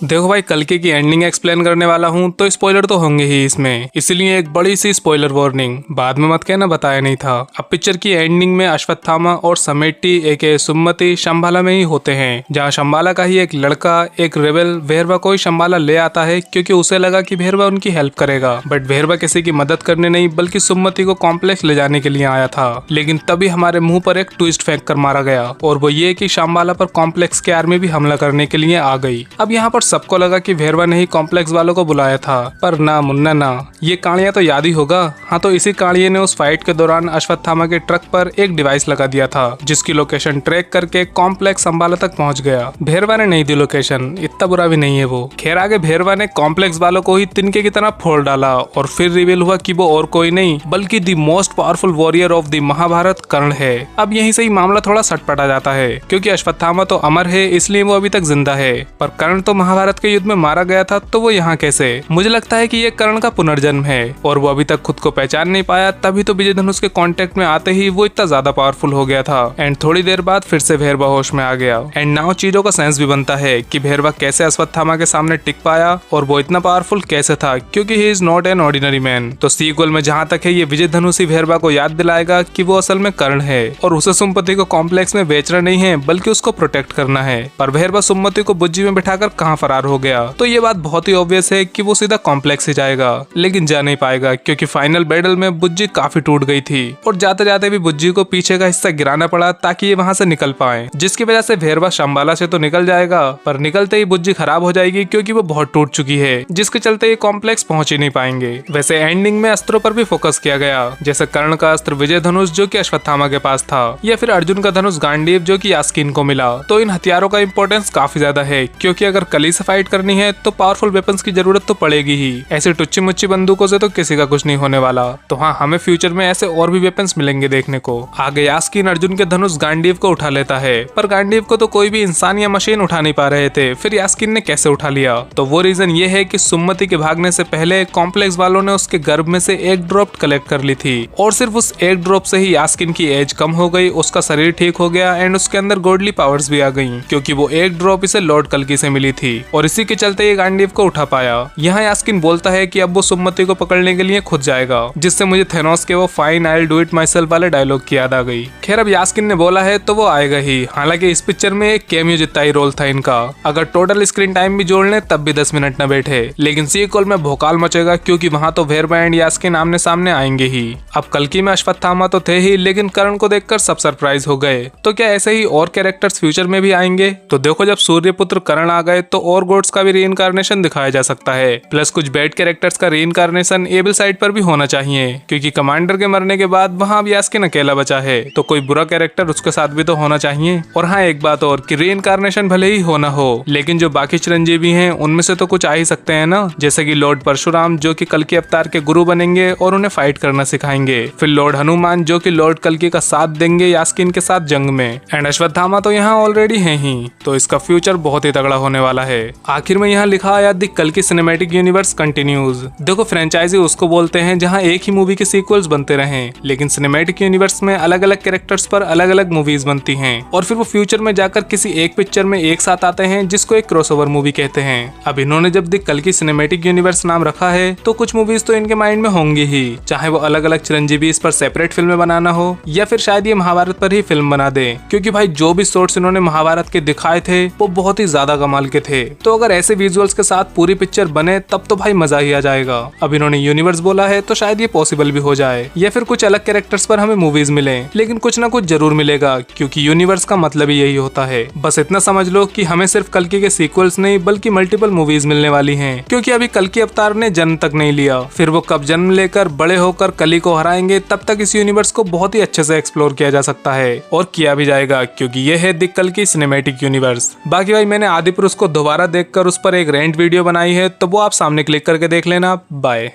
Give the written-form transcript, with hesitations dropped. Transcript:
देखो भाई, कल्कि की एंडिंग एक्सप्लेन करने वाला हूँ तो स्पॉइलर तो होंगे ही इसमें, इसलिए एक बड़ी सी स्पॉइलर वार्निंग। बाद में मत कहना बताया नहीं था। अब पिक्चर की एंडिंग में अश्वत्थामा और समेटी एके सुमति शंबाला में ही होते हैं, जहाँ शंबाला का ही एक लड़का एक रेबेल भेरवा को ही शंबाला ले आता है, क्योंकि उसे लगा कि भेरवा उनकी हेल्प करेगा। बट भेरवा किसी की मदद करने नहीं बल्कि सुमति को कॉम्प्लेक्स ले जाने के लिए आया था। लेकिन तभी हमारे मुंह पर एक ट्विस्ट फेंक कर मारा गया, और वो ये कि शंबाला पर कॉम्प्लेक्स की आर्मी भी हमला करने के लिए आ गई। अब यहाँ पर सबको लगा कि भेरवा ने ही कॉम्प्लेक्स वालों को बुलाया था, पर ना मुन्ना ना, ये कालिया तो याद ही होगा। हाँ, तो इसी कालिये ने उस फाइट के दौरान अश्वत्थामा के ट्रक पर एक डिवाइस लगा दिया था, जिसकी लोकेशन ट्रैक करके कॉम्प्लेक्स अंबाला तक पहुंच गया। भेरवा ने नहीं दी लोकेशन, इतना बुरा भी नहीं है वो। खैर, आगे भेरवा ने कॉम्प्लेक्स वालों को ही तिनके की तरह फोड़ डाला, और फिर रिवील हुआ कि वो और कोई नहीं बल्कि the most powerful warrior of the Mahabharata Karna है। अब यहीं से ही मामला थोड़ा सटपटा जाता है, क्योंकि अश्वत्थामा तो अमर है इसलिए वो अभी तक जिंदा है, पर कर्ण तो महाभारत के युद्ध में मारा गया था, तो वो यहाँ कैसे? मुझे लगता है कि ये कर्ण का पुनर्जन्म है, और वो अभी तक खुद को पहचान नहीं पाया, तभी तो विजय धनुष के कांटेक्ट में आते ही वो इतना ज्यादा पावरफुल हो गया था। एंड थोड़ी देर बाद फिर से भेरवा होश में आ गया। एंड नाउ चीजों का सेंस भी बनता है कि भेरवा कैसे अश्वत्थामा के सामने टिक पाया, और वो इतना पावरफुल कैसे था, क्योंकि he is not an ordinary man. तो सीक्वल में जहाँ तक है, ये विजय धनुष ही भेरवा को याद दिलाएगा कि वो असल में कर्ण है, और उसे सुमति को कॉम्प्लेक्स में बेचना नहीं है बल्कि उसको प्रोटेक्ट करना है। पर भेरवा सुमति को बुज्जी में बिठाकर कहाँ फरार हो गया, तो ये बात बहुत ही ऑब्वियस है कि वो सीधा कॉम्प्लेक्स ही जाएगा, लेकिन जा नहीं पाएगा, क्योंकि फाइनल बैटल में बुज्जी काफी टूट गई थी, और जाते जाते भी बुज्जी को पीछे का हिस्सा गिराना पड़ा ताकि ये वहां से निकल पाए, जिसकी वजह से भेरवा शंबाला से तो निकल जाएगा, पर निकलते ही बुज्जी खराब हो जाएगी, क्योंकि वो बहुत टूट चुकी है, जिसके चलते ये कॉम्प्लेक्स पहुंच ही नहीं पाएंगे। वैसे एंडिंग में अस्त्रों पर भी फोकस किया गया, जैसे कर्ण का अस्त्र विजय धनुष जो कि अश्वत्थामा के पास था, या फिर अर्जुन का धनुष गांडीव जो कि यास्कीन को मिला। तो इन हथियारों का इंपॉर्टेंस काफी ज्यादा है, क्योंकि अगर कली से फाइट करनी है तो पावरफुल वेपन्स की जरूरत तो पड़ेगी ही। ऐसे टुच्ची मुच्ची बंदूकों से तो किसी का कुछ नहीं होने वाला। तो हाँ, हमें फ्यूचर में ऐसे और भी वेपन्स मिलेंगे देखने को। आगे यास्कीन अर्जुन के धनुष गांडीव को उठा लेता है, पर गांडीव को तो कोई भी इंसान या मशीन उठा नहीं पा रहे थे, फिर यास्कीन ने कैसे उठा लिया? तो वो रीजन ये है कि सुमति के भागने से पहले कॉम्प्लेक्स वालों ने उसके गर्भ में से एक ड्रॉप कलेक्ट कर ली थी, और सिर्फ उस एक ड्रॉप से ही यास्कीन की एज कम हो गई, उसका शरीर ठीक हो गया, एंड उसके अंदर गॉडली पावर्स भी आ गई, क्योंकि वो एक ड्रॉप इसे लॉर्ड कल्कि से मिली थी, और इसी के चलते ये गांडीव को उठा पाया। यहाँ यास्कीन बोलता है कि अब वो सुमति को पकड़ने के लिए खुद जाएगा, जिससे मुझे थेनोस के वो fine I will do it my self वाले डायलॉग की याद आ गई। खैर, अब यास्कीन ने बोला है तो वो आएगा ही। हालांकि इस पिक्चर में एक कैमियो जितना ही रोल था इनका, अगर टोटल स्क्रीन टाइम भी जोड़ ले तब भी 10 मिनट न बैठे। लेकिन सीक्वल में भोकाल मचेगा, क्योंकि वहाँ तो भेरवा एंड यास्कीन आमने सामने आएंगे ही। अब कल्कि में अश्वत्थामा तो थे ही, लेकिन कर्ण को देखकर सब सरप्राइज हो गए। तो क्या ऐसे ही और कैरेक्टर्स फ्यूचर में भी आएंगे? तो देखो, जब सूर्यपुत्र कर्ण आ गए तो और गॉड्स का भी रीइंकार्नेशन दिखाया जा सकता है, प्लस कुछ बैड कैरेक्टर्स का रीइंकार्नेशन एबल साइड पर भी होना चाहिए, क्योंकि कमांडर के मरने के बाद वहाँ अब यास्कीन अकेला बचा है, तो कोई बुरा कैरेक्टर उसके साथ भी तो होना चाहिए। और हाँ, एक बात और कि रीइंकार्नेशन भले ही होना हो, लेकिन जो बाकी चिरंजीवी हैं उनमें से तो कुछ आ ही सकते हैं ना, जैसे कि लॉर्ड परशुराम जो कि कल्कि अवतार के गुरु बनेंगे और उन्हें फाइट करना सिखाएंगे, फिर लॉर्ड हनुमान जो कि लॉर्ड कल्कि का साथ देंगे यास्कीन के साथ जंग में, एंड अश्वत्थामा तो यहाँ ऑलरेडी है ही, तो इसका फ्यूचर बहुत ही तगड़ा होने वाला है। आखिर में यहाँ लिखा आया द कल्कि सिनेमैटिक यूनिवर्स कंटिन्यूज। देखो, फ्रेंचाइजी उसको बोलते हैं जहाँ एक ही मूवी के सीक्वल्स बनते रहें, लेकिन सिनेमैटिक यूनिवर्स में अलग अलग कैरेक्टर्स पर अलग अलग मूवीज बनती हैं, और फिर वो फ्यूचर में जाकर किसी एक पिक्चर में एक साथ आते हैं, जिसको एक क्रॉसओवर मूवी कहते हैं। अब इन्होंने जब द कल्कि सिनेमैटिक यूनिवर्स नाम रखा है, तो कुछ मूवीज तो इनके माइंड में होंगी ही, चाहे वो अलग अलग चिरंजीवी इस पर सेपरेट फिल्में बनाना हो, या फिर शायद ये महाभारत पर ही फिल्म बना दे, क्योंकि भाई जो भी शॉट्स इन्होंने महाभारत के दिखाए थे वो बहुत ही ज्यादा कमाल के थे। तो अगर ऐसे विजुअल्स के साथ पूरी पिक्चर बने तब तो भाई मजा ही आ जाएगा। अब इन्होंने यूनिवर्स बोला है तो शायद ये पॉसिबल भी हो जाए, या फिर कुछ अलग कैरेक्टर्स पर हमें मूवीज मिले, लेकिन कुछ ना कुछ जरूर मिलेगा, क्योंकि यूनिवर्स का मतलब ही यही होता है। बस इतना समझ लो कि हमें सिर्फ कल्कि के सीक्वल्स नहीं बल्कि मल्टीपल मूवीज मिलने वाली हैं, क्योंकि अभी कल्कि अवतार ने जन्म तक नहीं लिया, फिर वो कब जन्म लेकर बड़े होकर कली को हराएंगे, तब तक इस यूनिवर्स को बहुत ही अच्छे से एक्सप्लोर किया जा सकता है, और किया भी जाएगा, क्योंकि ये है द कल्कि सिनेमैटिक यूनिवर्स। बाकी भाई, मैंने आदिपुरुष को दोबारा देखकर उस पर एक रेंट वीडियो बनाई है, तो वो आप सामने क्लिक करके देख लेना। बाय।